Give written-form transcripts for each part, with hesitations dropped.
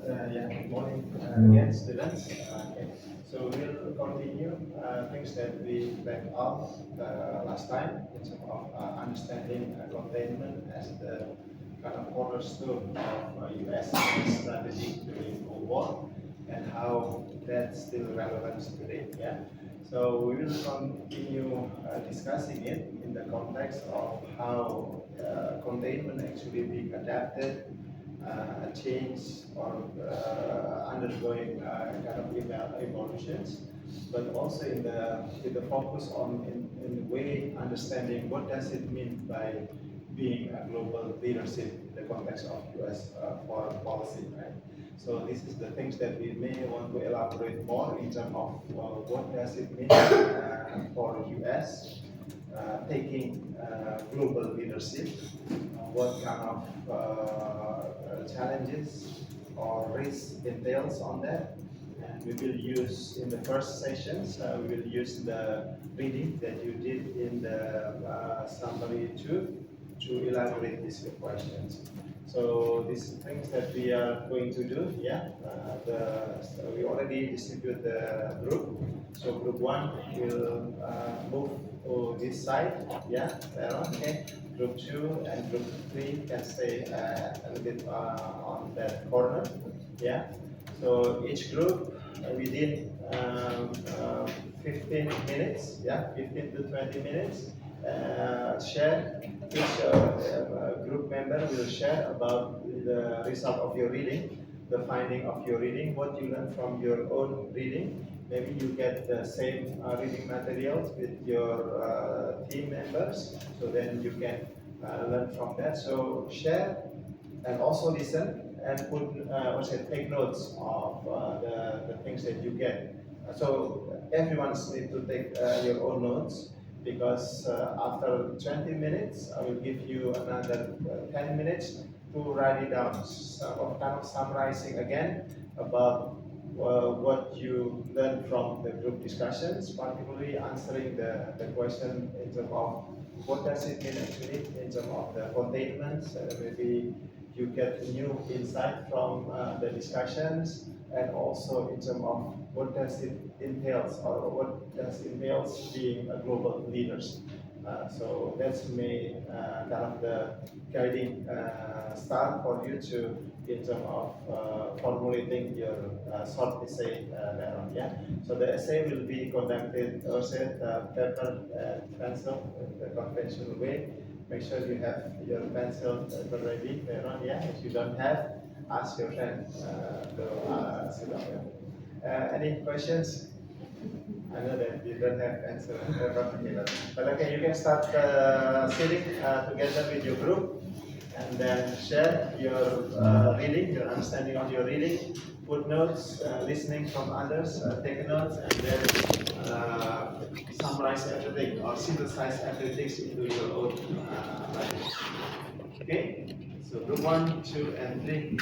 Good morning again, students. Okay. So we'll continue things that we left off last time in terms of understanding containment as the kind of cornerstone of U.S. strategy during Cold War and how that's still relevant today. Yeah. So we will continue discussing it in the context of how containment actually being adapted, change or undergoing kind of evolutions, but also in the with the focus on in way understanding what does it mean by being a global leadership in the context of U.S. Foreign policy, right? So this is the things that we may want to elaborate more in terms of what does it mean for U.S. Taking global leadership, what kind of challenges or risks entails on that. And we will use in the first sessions, we will use the reading that you did in the summary to elaborate these questions. So these things that we are going to do, so we already distribute the group. So group one will move to this side, okay. Group two and group three can stay a little bit on that corner, yeah. So each group within 15 minutes, 15 to 20 minutes, share. Each group member will share about the result of your reading, the finding of your reading, what you learned from your own reading. Maybe you get the same reading materials with your team members, so then you can learn from that. So share and also listen and take notes of the things that you get. So everyone needs to take your own notes because after 20 minutes, I will give you another 10 minutes to write it down, kind of summarizing again about what you learned from the group discussions, particularly answering the question in terms of what does it mean actually in terms of the containment. Maybe you get new insight from the discussions, and also in terms of what does it entails or what does it entails being a global leaders. So that's may kind of the guiding start for you to in terms of formulating your short essay later on. Yeah. So the essay will be conducted also paper and pencil in the conventional way. Make sure you have your pencil ready later on. Yeah. If you don't have, ask your friend to sit down. Any questions? I know that you don't have answer, but okay, you can start sitting together with your group, and then share your reading, your understanding of your reading, put notes, listening from others, take notes, and then summarize everything or synthesize everything into your own language. Okay, so group 1, 2, and 3.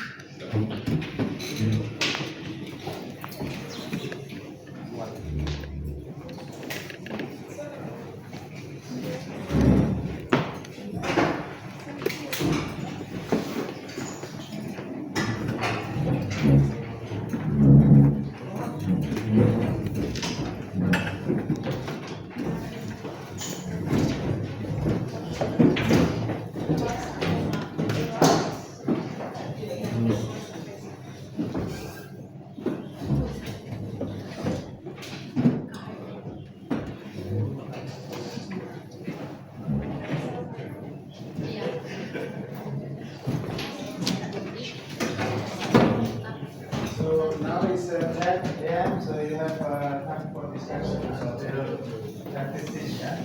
So now it's 10 a.m. So you have time for discussion until 10:15. Yeah.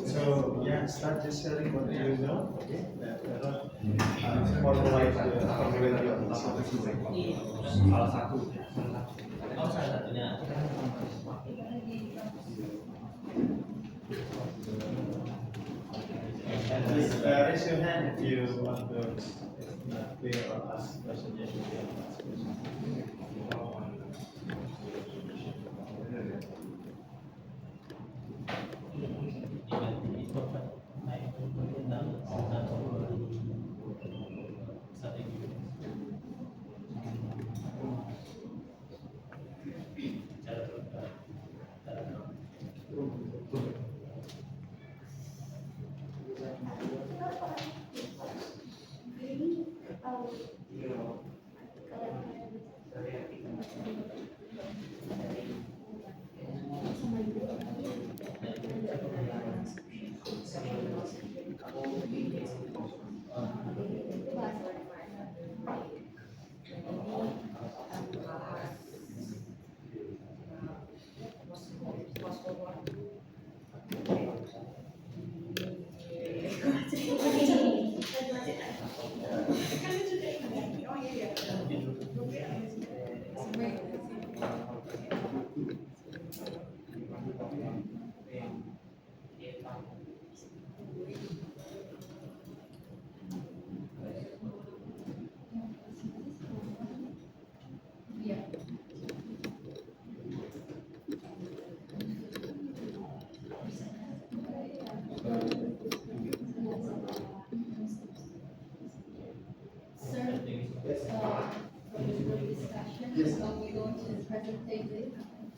So yeah, start just sharing what you know. Okay. formulate your issue. Salah satu. Oh, salah satunya. And please raise your hand if you want to clear or ask questions.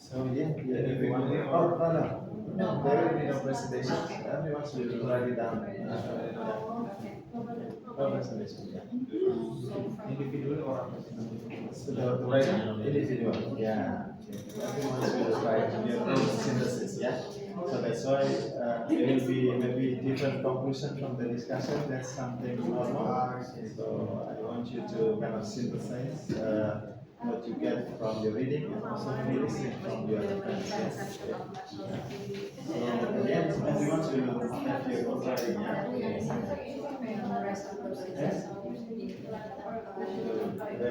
So yeah, everyone. Oh no, there will be no presentation. Everyone should write it down. No presentation. Yeah. Individual or the writing individual. Yeah. Everyone should write their own synthesis. Yeah. So that's why there will be maybe different conclusion from the discussion. That's something normal. So I want you to kind of synthesize. What you get from your reading and also maybe listening from your friends. Yes. So again, everyone should have your own writing. Yeah. They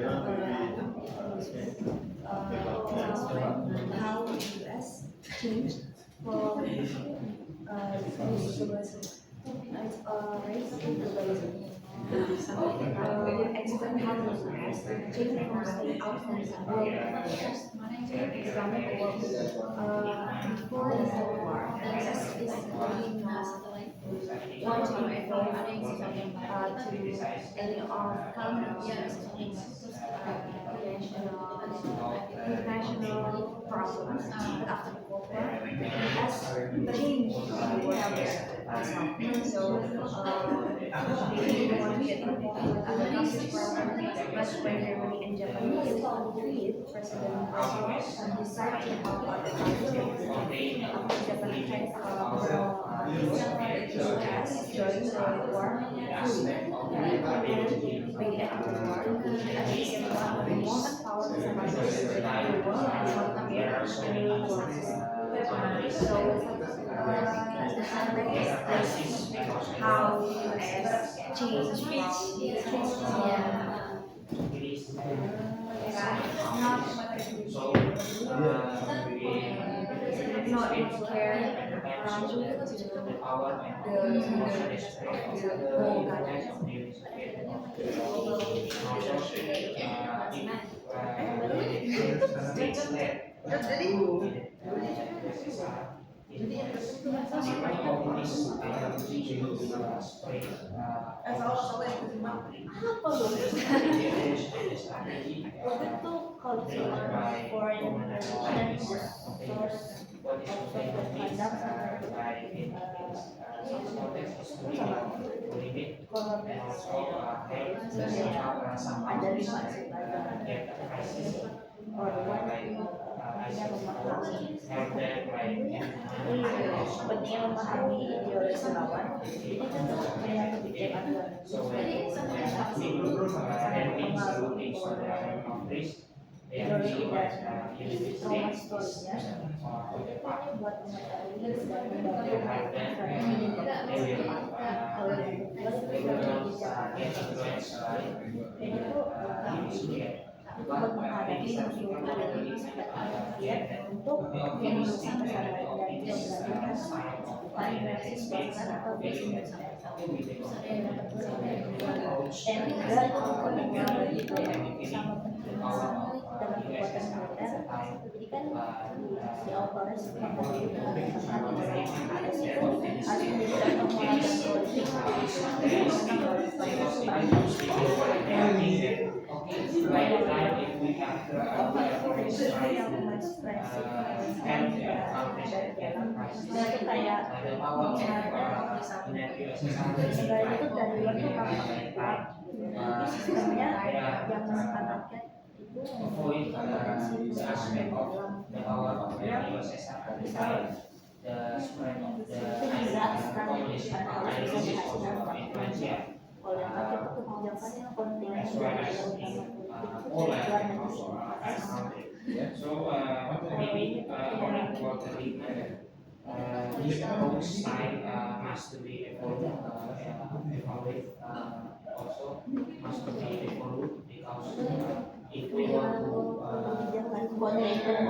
want to be how the US changed from race to globalism. Explain how the US changed from state outcomes and examine the world. Before the Civil War, the US is working want to reform to end of international problems. But after the Cold War, the change so they didn't want to get involved with other countries' problems. But when Germany and Japan agreed, President Roosevelt decided to help out the countries. Japan attacked the US during the war fully. And by the end of the war, it became one of the most powerful countries in the world and South America. So the highlight is how US changed not care the whole untuk culture foreign ada 5 sih pentingnya memahami ideologi lawan itu banyak kebijakan ideologi dan trauma story-nya itu buat mengetahui dan membantu kalau yang kedua itu buat menghadapi musuh dia untuk menemukan kesalahan dan memberanikan variasi spontan atau bisnis dan juga mengurangi sama penting dalam kekuatan militer. Jadi kan si autornya mengetahui ada situ harus menjadi penguatan politik itu kayak sebenarnya itu dari luar tuh tampak kuat, tapi sistemnya yang menekan rakyat itu potensi itu bisa sekarang harus bisa dihasilkan oleh rakyat itu kebijakannya kontinnya luar negeri. So maybe according to what the leader, this approach style must be evolved, also must be evolved because if we want to make US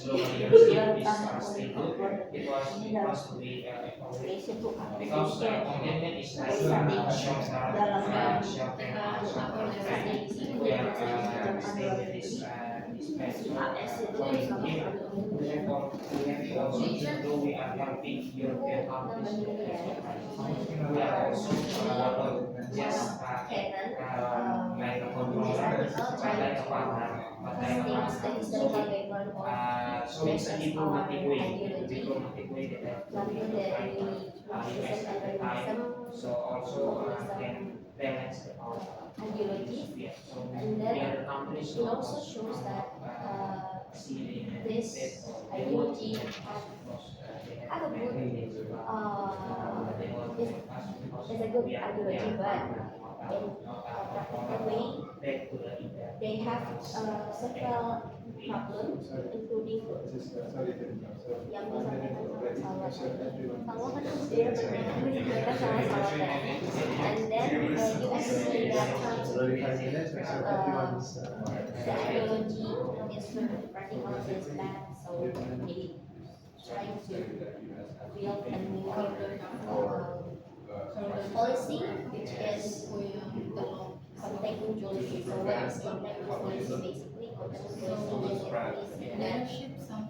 global leadership is stable, it must to be evolved because containment is like short term we are staying this space. So we have also, though we are helping European countries, we are also just like a controller, like a partner, but like a partner. So it's a diplomatic way that US at the time, so also can balance the power. Ideology, So and the then other countries it also shows that see this ideology have a good is a good ideology, but in a practical way they have several problems, including yang disampaikan sama kan dia mereka salah and then US say that the ideology is running on this bad, so they trying to build a new policy which is contact policy. So what is contact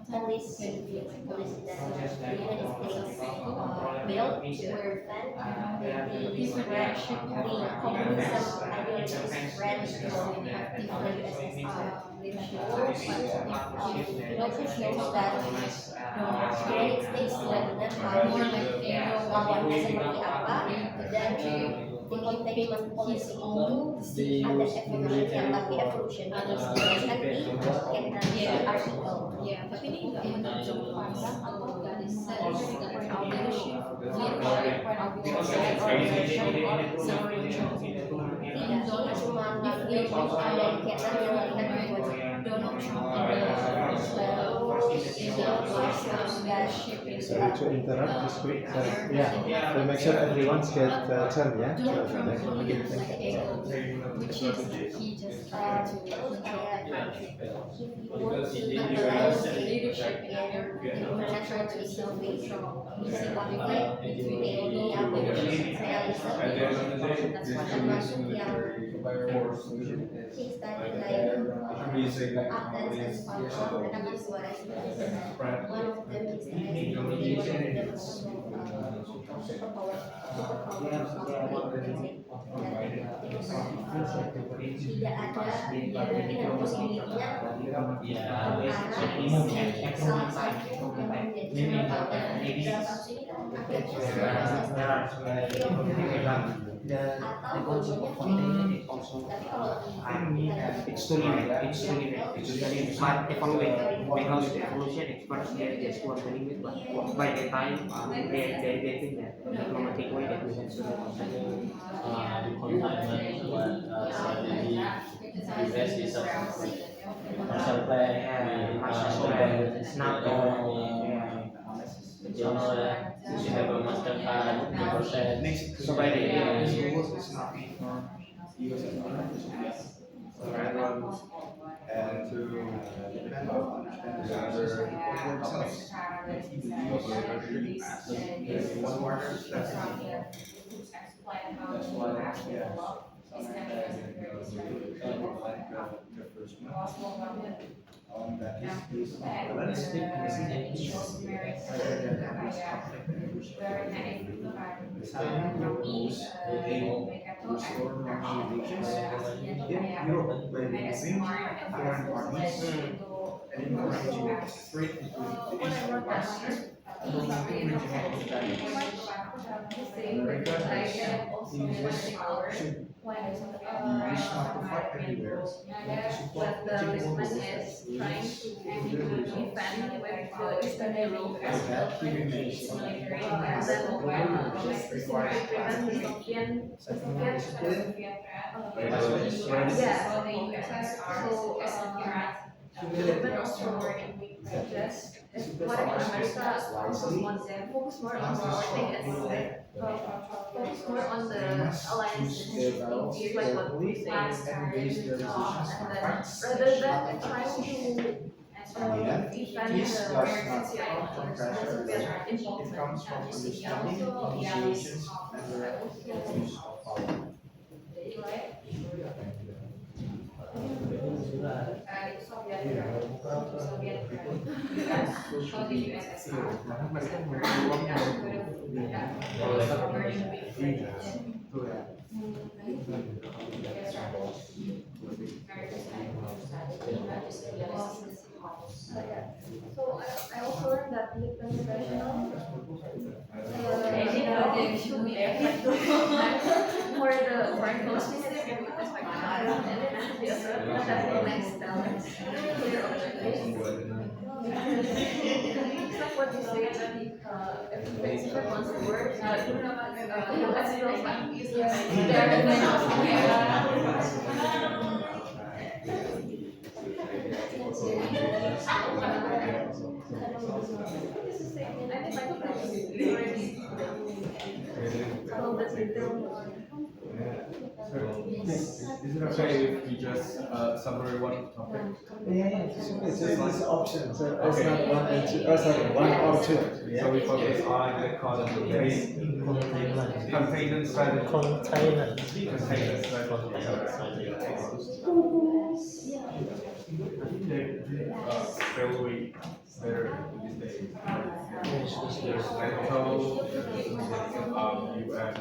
policy? Basically, contact policy is policy that the United States built to prevent the spread the communism ideology spread to the USSR. It also shows that United States sudah tahu lawannya seperti apa, dan di containment policy itu ada evolution yang tapi evolution ini nanti berkaitan dengan artikel. Tapi ini nggak menunjuk pandang atau garis tidak cuma ngambil ada kegiatan yang melihat Donald Trump Sorry to interrupt this quick. Yeah, to make sure everyone's get turn, yeah? Okay, thank you. which is he just tried to leadership in international issues conflict between realism termasuk yang case tadi like Athens and Sparta, mereka kan suara one of them is superpower tidak ada kemungkinan possibility-nya salah satu yang menjadi superpower atau tapi kalau it's too limited, but evaluate because the evolution experts they just want to limit, but by the time they think that diplomatic way that we can solve the commitment what strategy US is Yeah, mastercard, Snapchat, yeah. You know that you have a Mastercard, Provided yeah. it's not So everyone and to depend on understand the other topics. One more step. That's why, yeah. The first one. That is let's speak in English. The time rules restore motivations in Europe by removing foreign armies and encouraging trade between the Eastern parts promoting regional stability. America has should you wish not to fight everywhere, but to support achieving goals that leads to good results. For that, he remains global leadership requires planning, second discipline, what America wisely, focus more on the alliances, their battles carefully, and base their decisions on facts, rather than trying to peace does not come from pressure, it comes from understanding, negotiations, and the right use of power. Karena mereka membuang So I also learned that with international for the foreign policy and then the approach that will next balance clear objectives. It's like what you say, everybody wants to work, but Is it okay if we just summary one topic? Yeah, it's option. So it's not one and two. Sorry, one or two. So we focus on the containment strategy. Containment strategy. I think they railway better these days. There's NATO, UN,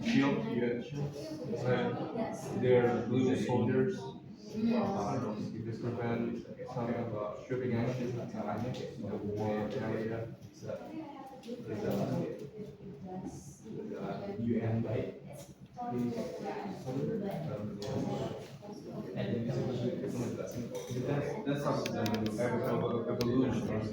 Shield, UN Shield, and their blue soldiers. This prevent some shipping action in the war area. UN by that's something evolution.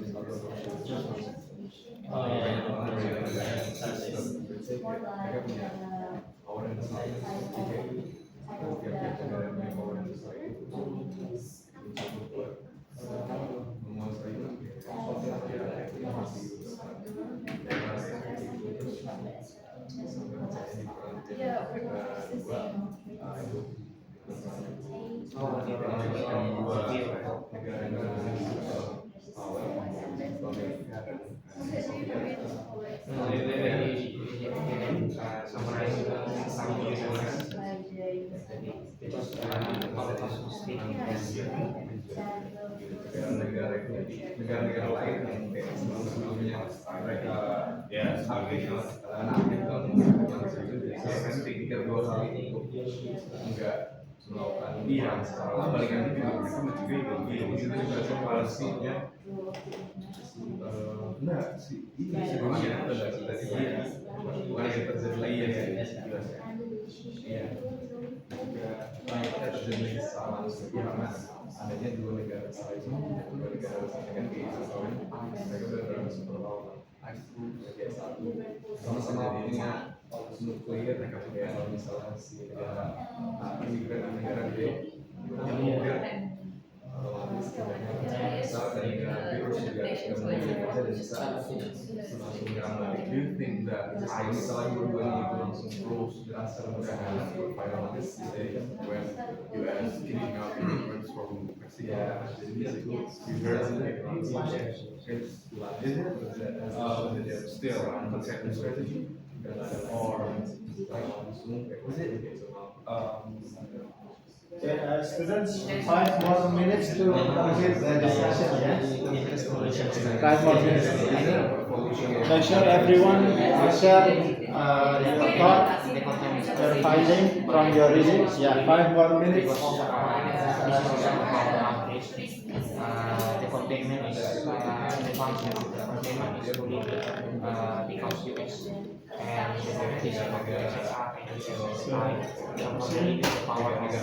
Negara-negara lain yang sebelumnya mereka saya pikir dua kali untuk enggak melakukan perang secara balikan juga mereka mencuri itu juga palestina enggak sih ini sebelumnya ada sudah bukan yang terjadi lagi ya jelas ya iya juga terjadi kesalahan sepihak adanya dua negara dua negara dengan keistimewaan mereka benar-benar super power satu sama-sama punya nuklir mereka punya kalau misalnya si negara negara gede kemudian bisa dan virus juga kemudian aja dan bisa langsung menyerang balik. Do you think that kalau misalnya dua-duanya itu langsung close dengan sederhana viral this day when US kicking out immigrants from Mexico, jadi itu you heard it is it still a conservative strategy or like langsung was it Okay, students, 5 more minutes to complete the discussion. Yes. 5 more minutes. Make sure everyone share your thought, your finding from your reading. Yeah, 5 more minutes. The containment is the function of the containment is fully because US and the competition of the USSR and the USSR normally the power of the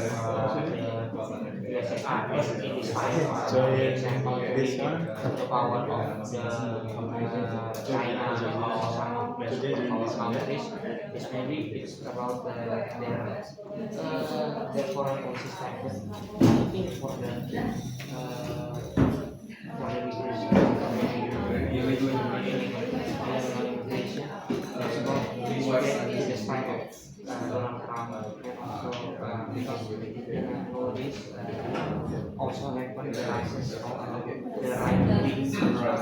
USSR in this file. For example, This one. the power of the China or some of the power countries is maybe it's about their foreign policy statement. I think for the illegal immigration, it's about the spike of Donald Trump and also because nowadays also happen the rise of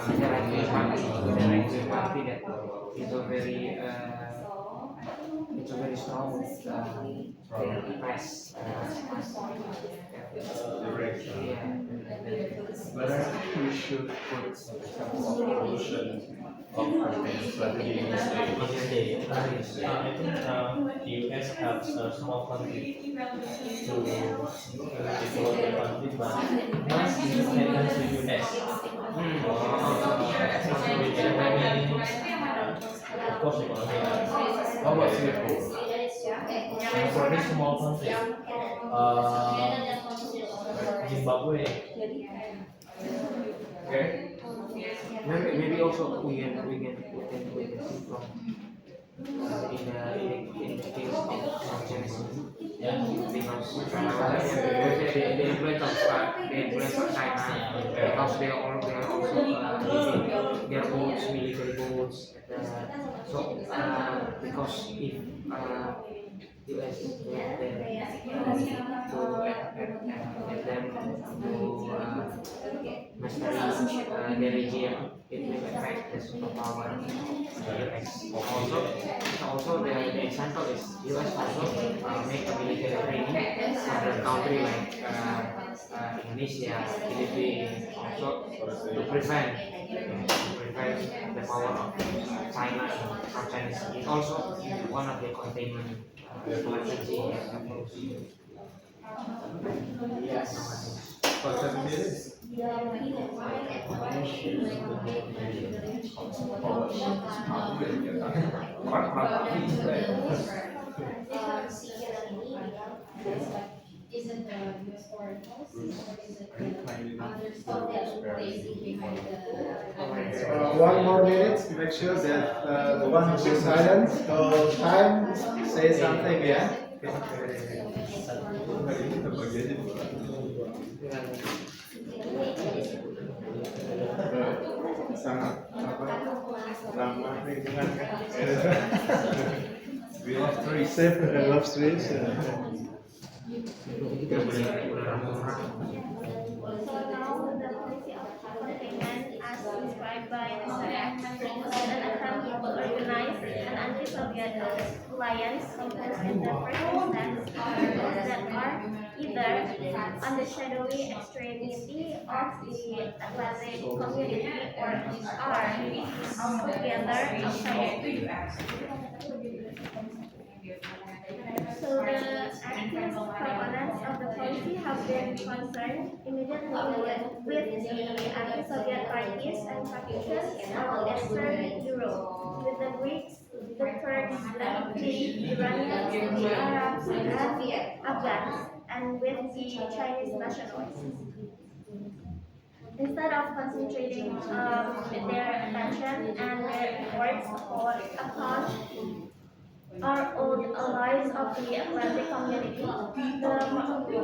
the right-wing party that is a very it's a very strong press. but I think we should put some solution of campaign strategy in this day. I think the US has a small country to develop the country, but not independent to US. Of course, economy. How about Singapore? Singapore is small country. Zimbabwe. Okay. Maybe also we can see from in the case of Chinese. Yeah. Because the influence of China, because they are also using their boats, military boats. So because if US let them master the region, it will affect the superpower of the US. Also the example is US also make a military training for the country like Indonesia, Philippines, also to prevent the power of China from Chinese. It's also one of the containment strategy and approach. Yes. For 7 minutes. Isn't the US foreign policy or is it there's still reason behind the 1 more minute. Make sure that the one who is silent, so time, say something. Yeah. Sangat lama lingkungan kan. We love trees. Safe love streets. Kita boleh orang-orang. So now the policy of containment as described by Mr. Ahmad is an attempt to organize an anti-Soviet alliance composed in the first instance of those that are either on the shadowy extremity of the Atlantic community or are altogether outside it. So the active proponents of the policy have been concerned immediately with the anti-Soviet parties and factions of Eastern Europe, with the Greeks, the Turks, the Iranians, the Arabs, and the Afghans, and with the Chinese nationalists. Instead of concentrating their attention and their efforts upon our old allies of the Atlantic community.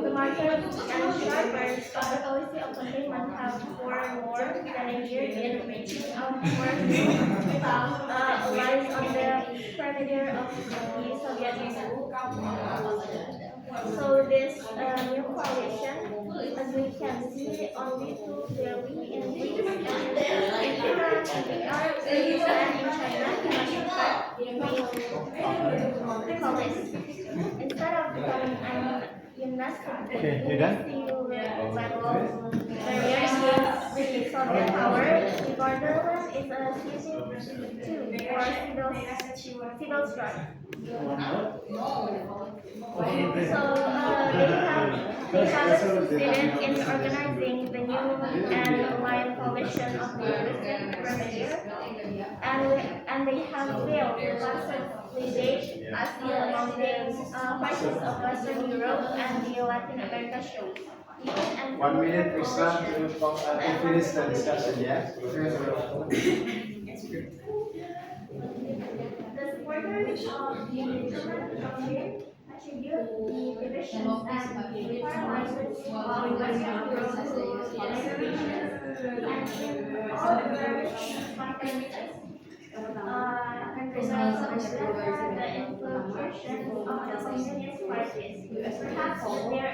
The markers and sharpers of the policy of containment have for more than a year been reaching out for allies on the perimeter of the Soviet Union. So this new coalition, as we can see only too clearly in Greece and in Iran, in the Arab states and in China, cannot the police. Instead of becoming an UNESCO Okay, you done? level barriers with the Soviet power, the borderland is a city too for civil strife. So we have succeeded in organizing the new and allied coalition of the Western Perimeter, and they have failed to consolidate as the mounting crisis of Western Europe and the Latin America shows. 1 minute extra to finish the discussion, yeah? The supporters of the German government attribute the divisions and paralysis of Western Europe to collaboration and in all the various conferences. The infiltration of the communist parties. Perhaps their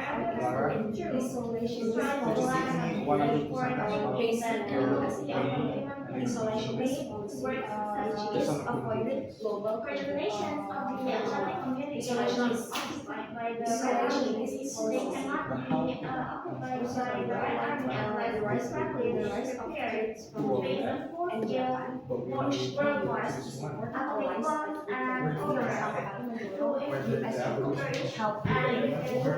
argument is true. Strong alliance for the isolation made works successfully avoided coordinations of the Atlantic community is occupied by the Red Army. They cannot be occupied by the Red Army unless established prepared to face a full-scale world war, atomic bombs and overall to encourage help and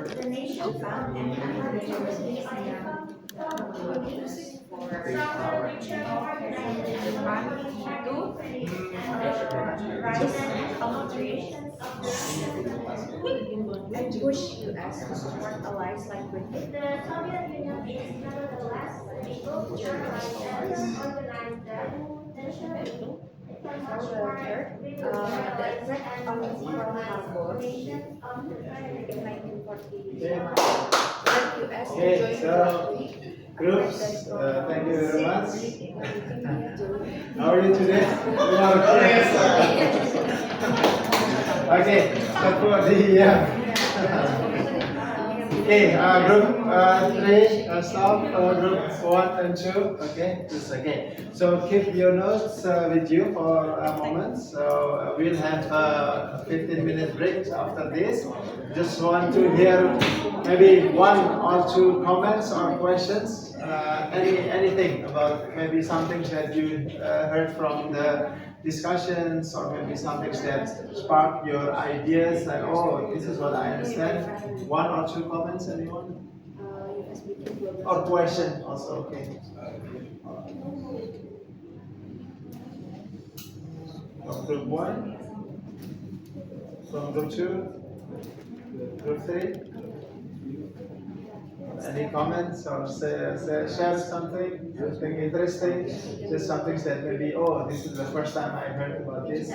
the nations of the Atlantic community are stronger, richer, more united, and more and push US to support allies like Britain. The Soviet Union is nevertheless able to organize and organize the national The exact office from Hamburg in 1947 led US to Okay, join so groups, thank you very much. How are you today? You are okay, so for the okay, group 3 stop, group 1 and 2. Okay, just okay. So keep your notes with you for a moment. So we'll have a 15-minute break after this. Just want to hear maybe 1 or 2 comments or questions. Anything about maybe something that you heard from the discussions, or maybe something that sparked your ideas, like, oh, this is what I understand. 1 or 2 comments, anyone? Or question also, okay. From group 1? From group 2? Group 3? Any comments or share something you think interesting? Just something that maybe, oh, this is the first time I heard about this,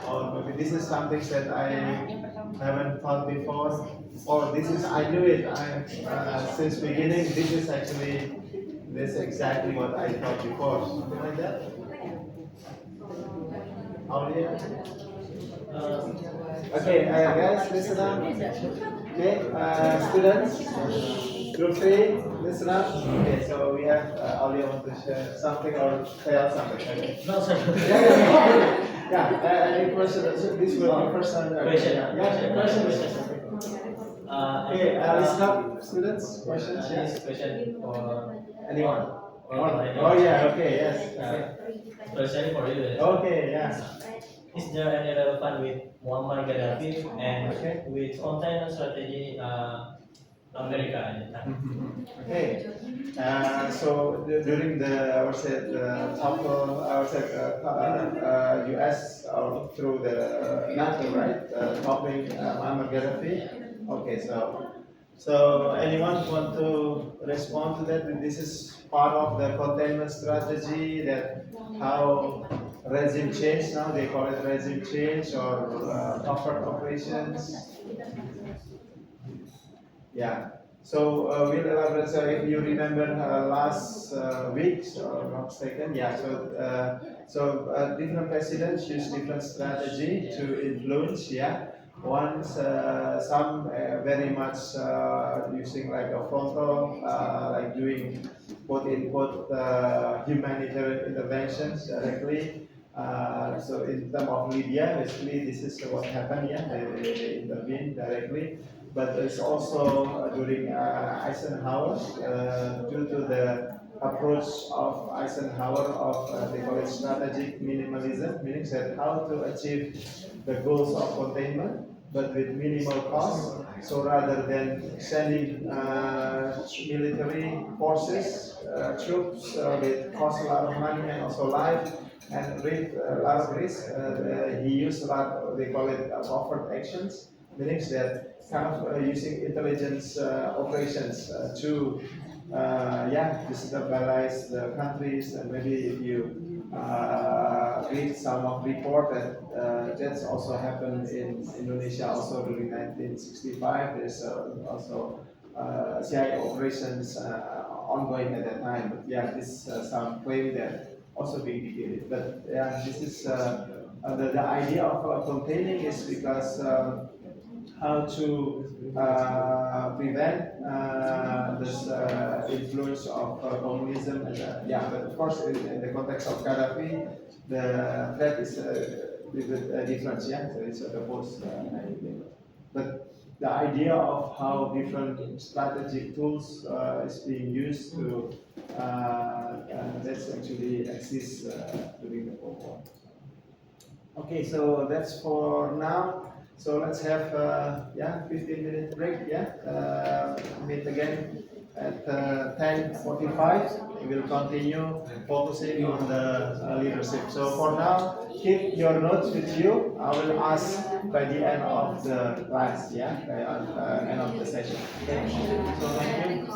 or maybe this is something that I haven't thought before, or this is, I knew it. Since beginning, this is exactly what I thought before. Something like that. Audio. Okay, guys, listen up. Okay, students. Group 3, listen up. Okay, so we have Aulia want to share something or tell something. Okay. No, sir. Any question? This will be first time. Question. Yeah, question. Okay, listen up, students. Questions? This Yes. question for Anyone? I Oh yeah. Okay. Yes. Especially for you. Okay. Yeah. Is there any relevant with Muammar Gaddafi and Okay. with container strategy America? Okay. So during the US or through the NATO, right? Topping Muammar Gaddafi. Okay. So anyone want to respond to that? This is part of the containment strategy. That how regime change now, they call it regime change or covert operations. Yeah. So we'll elaborate. So if you remember last week, or not mistaken, yeah. So different presidents use different strategy to influence. Yeah. Some very much using like a frontal, like doing quote unquote humanitarian interventions directly. So in terms of Libya, basically this is what happened. Yeah, they intervene directly. But it's also during Eisenhower, due to the approach of Eisenhower of they call it strategic minimalism, meaning that how to achieve the goals of containment, but with minimal cost. So rather than sending military forces, troops with cost a lot of money and also life and with a lot of risk, he used a lot. They call it covert actions, meaning that kind of using intelligence operations to destabilize the countries. And maybe if you read some of report that that's also happened in Indonesia also during 1965. There's also CIA operations ongoing at that time. But yeah, this some claim that also being debated. But yeah, this is the idea of containing is because how to prevent this influence of communism. And, yeah, but of course, in the context of Gaddafi, the threat is with a difference. Yeah, so it's opposed. But the idea of how different strategic tools is being used to that's actually exists during the Cold War. Okay, so that's for now. So let's have 15-minute break. Yeah, meet again at 10:45. We will continue focusing on the leadership. So for now, keep your notes with you. I will ask by the end of the class. Yeah, by end of the session. Okay. So thank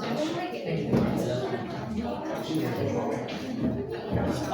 you.